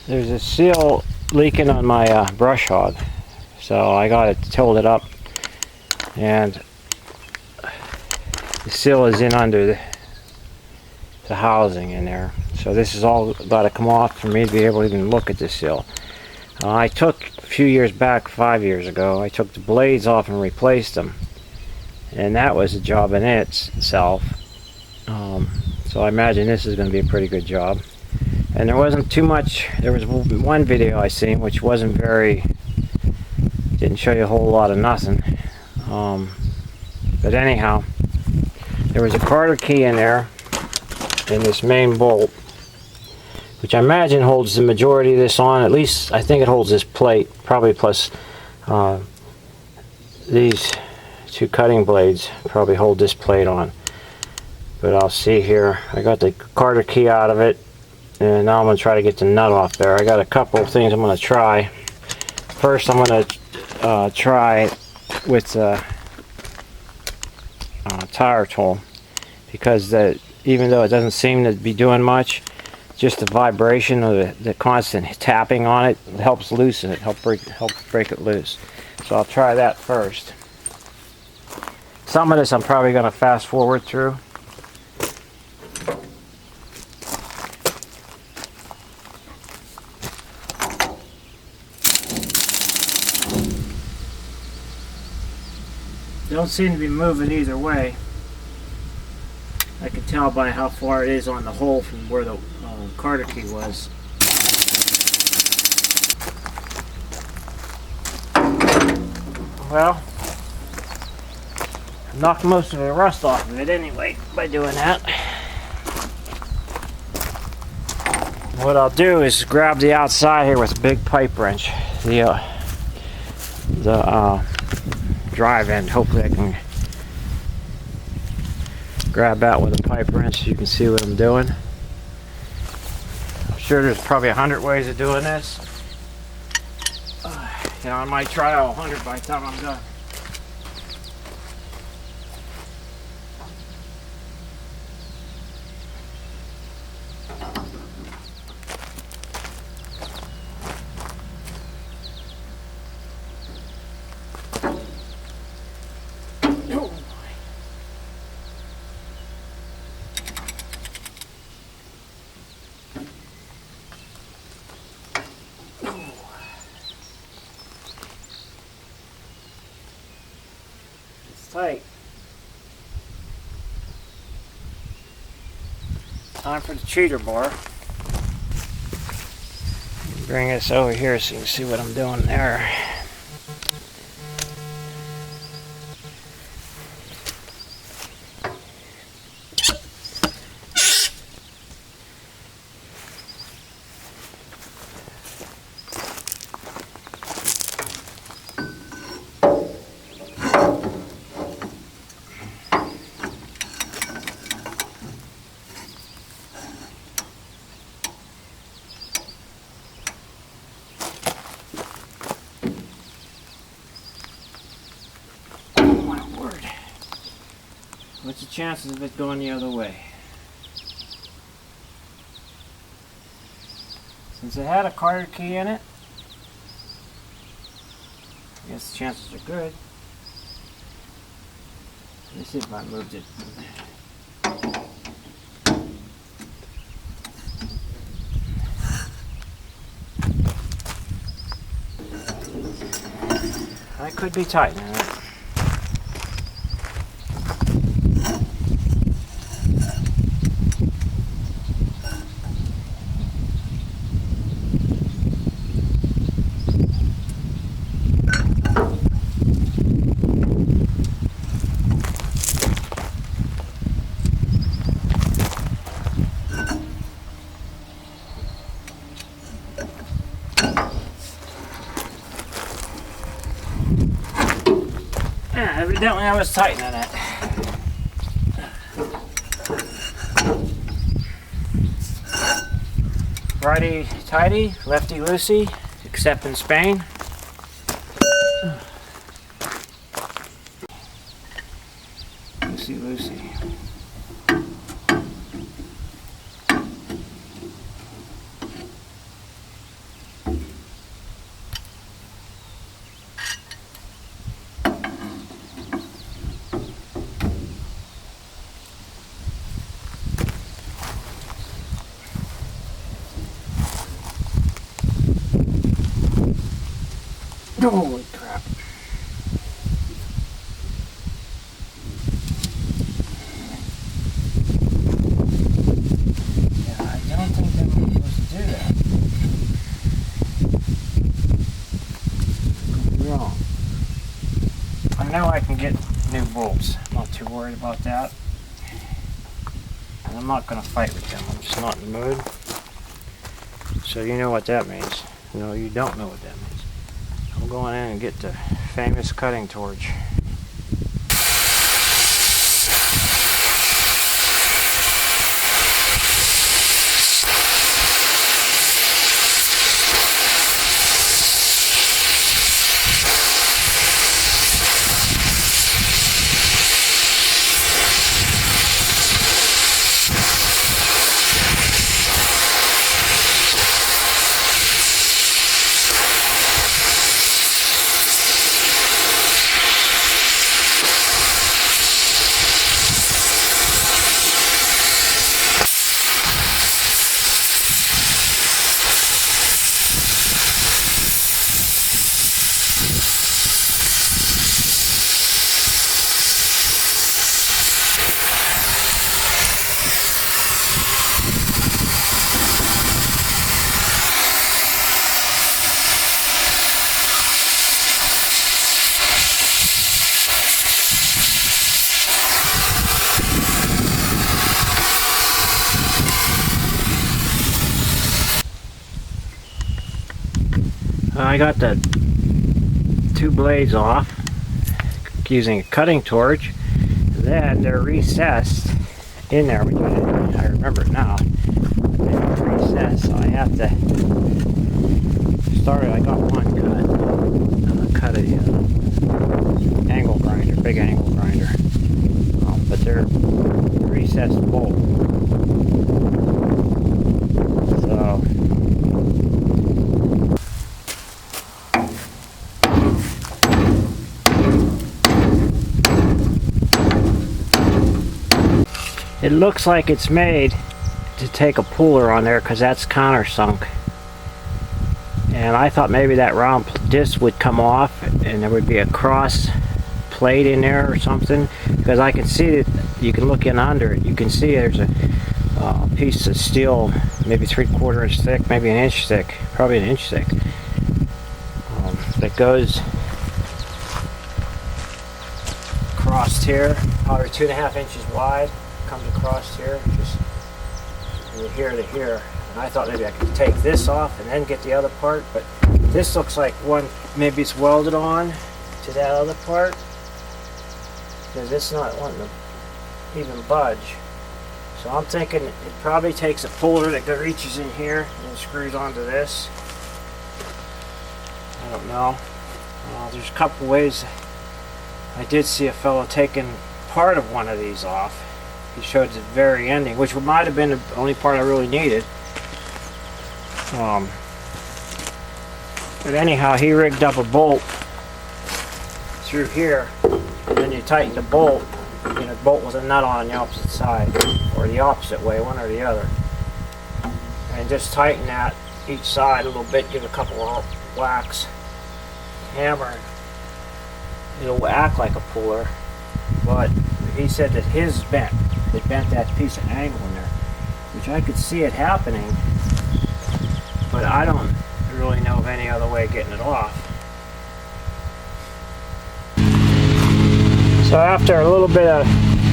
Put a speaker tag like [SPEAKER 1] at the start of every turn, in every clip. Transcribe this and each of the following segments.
[SPEAKER 1] There's a seal leaking on my brush hog, so I got it tilted it up, and the seal is in under the housing in there. So this is all got to come off for me to be able to even look at the seal. I took a few years back, 5 years ago, I took the blades off and replaced them, and that was a job in itself. So I imagine this is going to be a pretty good job. And there wasn't too much. There was one video I seen which wasn't very, didn't show you a whole lot of nothing. But anyhow, there was a Carter key in there in this main bolt, which I imagine holds the majority of this on. At least I think it holds this plate, probably plus these two cutting blades probably hold this plate on. But I'll see here. I got the Carter key out of it, and now I'm going to try to get the nut off there. I got a couple of things I'm going to try. First, I'm going to try with tire tool, because even though it doesn't seem to be doing much, just the vibration of the constant tapping on it helps loosen it, help break it loose. So I'll try that first. Some of this I'm probably going to fast forward through. Don't seem to be moving either way. I can tell by how far it is on the hole from where the Carter key was. Well, knocked most of the rust off of it anyway by doing that. What I'll do is grab the outside here with a big pipe wrench, the drive end. Hopefully I can grab that with a pipe wrench so you can see what I'm doing. I'm sure there's probably 100 ways of doing this. I might try all 100 by the time I'm done. Tight. Time for the cheater bar. Bring this over here so you can see what I'm doing there. What's the chances of it going the other way? Since it had a Carter key in it, I guess the chances are good. Let me see if I moved it. I could be tightening it. Evidently I was tightening it. Righty tighty, lefty loosey, except in Spain. Loosey loosey. Holy crap. Yeah, I don't think they were supposed to do that. Could be wrong. I know I can get new bolts. I'm not too worried about that. And I'm not going to fight with them. I'm just not in the mood. So you know what that means. No, you don't know what that means. I'm going in and get the famous cutting torch. I got the two blades off using a cutting torch. Then they're recessed in there, which I remember it now. They're recessed, so I have to start it. I got one cut a angle grinder, big angle grinder, but they're recessed bolt. So. It looks like it's made to take a puller on there because that's countersunk. And I thought maybe that round disc would come off and there would be a cross plate in there or something. Because I can see that you can look in under it. You can see there's a piece of steel, maybe 3/4 inch thick, maybe an inch thick, probably an inch thick, that goes across here, probably 2.5 inches wide. Comes across here, just from here to here. And I thought maybe I could take this off and then get the other part, but this looks like one, maybe it's welded on to that other part, because it's not wanting to even budge. So I'm thinking it probably takes a puller that reaches in here and screws onto this. I don't know. There's a couple ways. I did see a fellow taking part of one of these off. He showed the very ending, which might have been the only part I really needed. But anyhow, he rigged up a bolt through here, and then you tighten the bolt, and the bolt with a nut on the opposite side, or the opposite way, one or the other. And just tighten that each side a little bit, give a couple of whacks, hammer. It'll act like a puller, but he said that his bent. It bent that piece of angle in there, which I could see it happening, but I don't really know of any other way of getting it off. So after a little bit of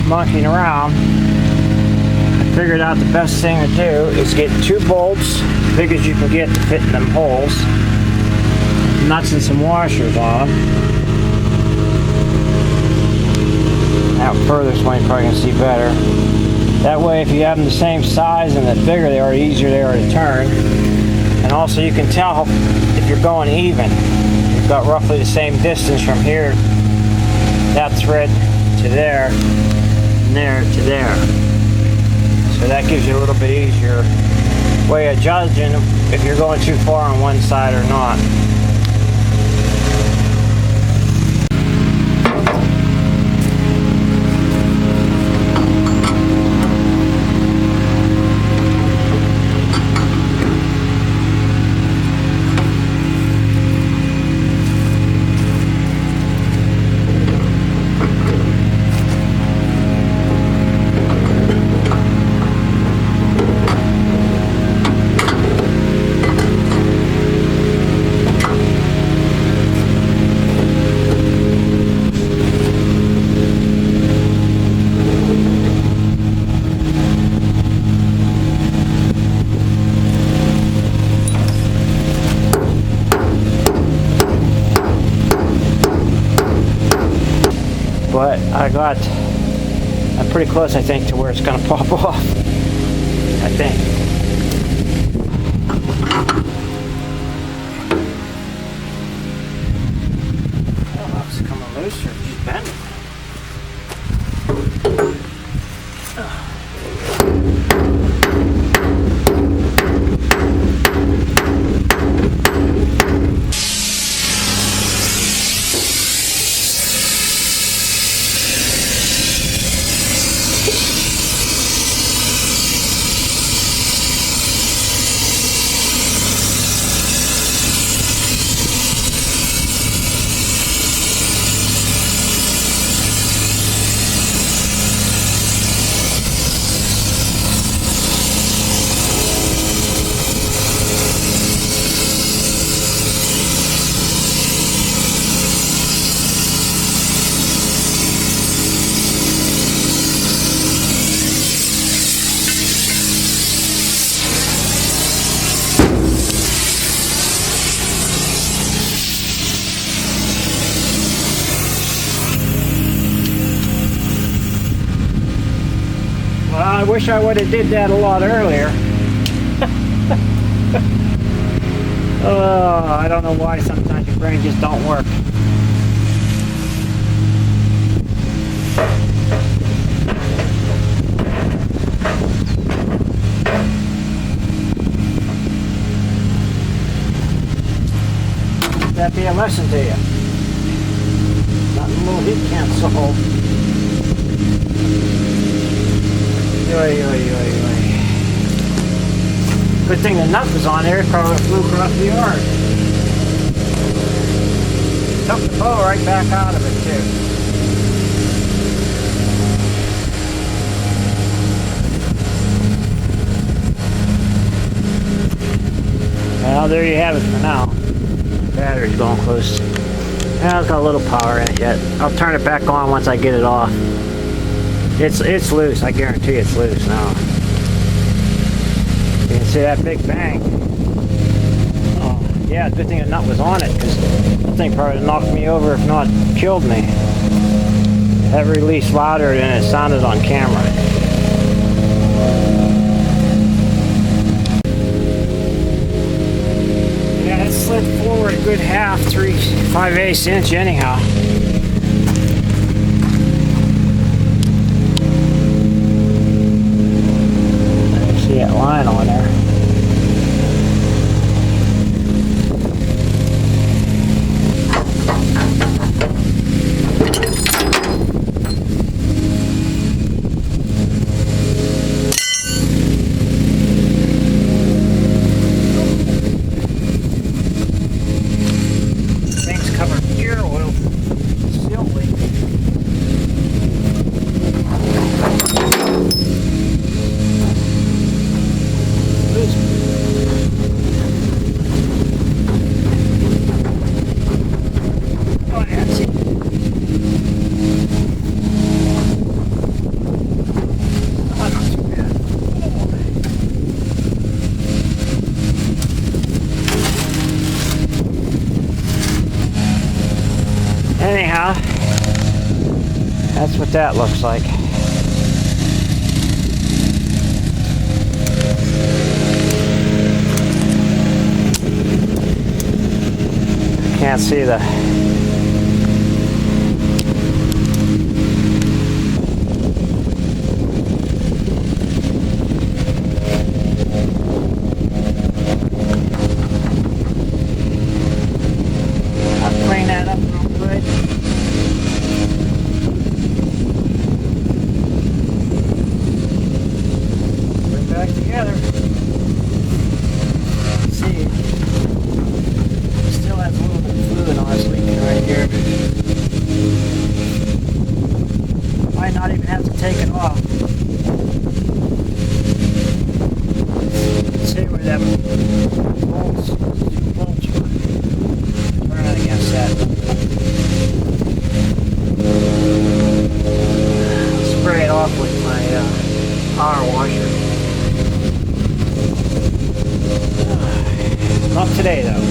[SPEAKER 1] monkeying around, I figured out the best thing to do is get 2 bolts, big as you can get to fit in them holes, nuts and some washers on them. Out further so you probably can see better. That way if you have them the same size and the bigger they are, the easier they are to turn. And also you can tell if you're going even. You've got roughly the same distance from here, that thread to there, and there to there. So that gives you a little bit easier way of judging if you're going too far on one side or not. but I'm pretty close, I think, to where it's gonna pop off. I think. I don't know if it's coming loose or just bending. I wish I would have did that a lot earlier. Oh, I don't know why sometimes your brain just don't work. That be a lesson to you. Not a little heat can't solve. Oy, oy, oy, oy. Good thing the nut was on there, it probably flew across the yard. Took the bow right back out of it too. Well, there you have it for now. Battery's going close. Yeah, it's got a little power in it yet. I'll turn it back on once I get it off. It's loose, I guarantee it's loose now. You can see that big bang. Oh, yeah, good thing the nut was on it, because that thing probably knocked me over, if not killed me. That released louder than it sounded on camera. Yeah, it slid forward a good half, 5/8 inch anyhow. See that line on there. Thing's covered in gear oil. Still leaking. Anyhow, that's what that looks like. Can't see the I'll clean that up real good. Put it back together. See, still has a little bit of fluid on it leaking right here. Might not even have to take it off. See where that bolts are. Turn it against that. Spray it off with my power washer. Not today though.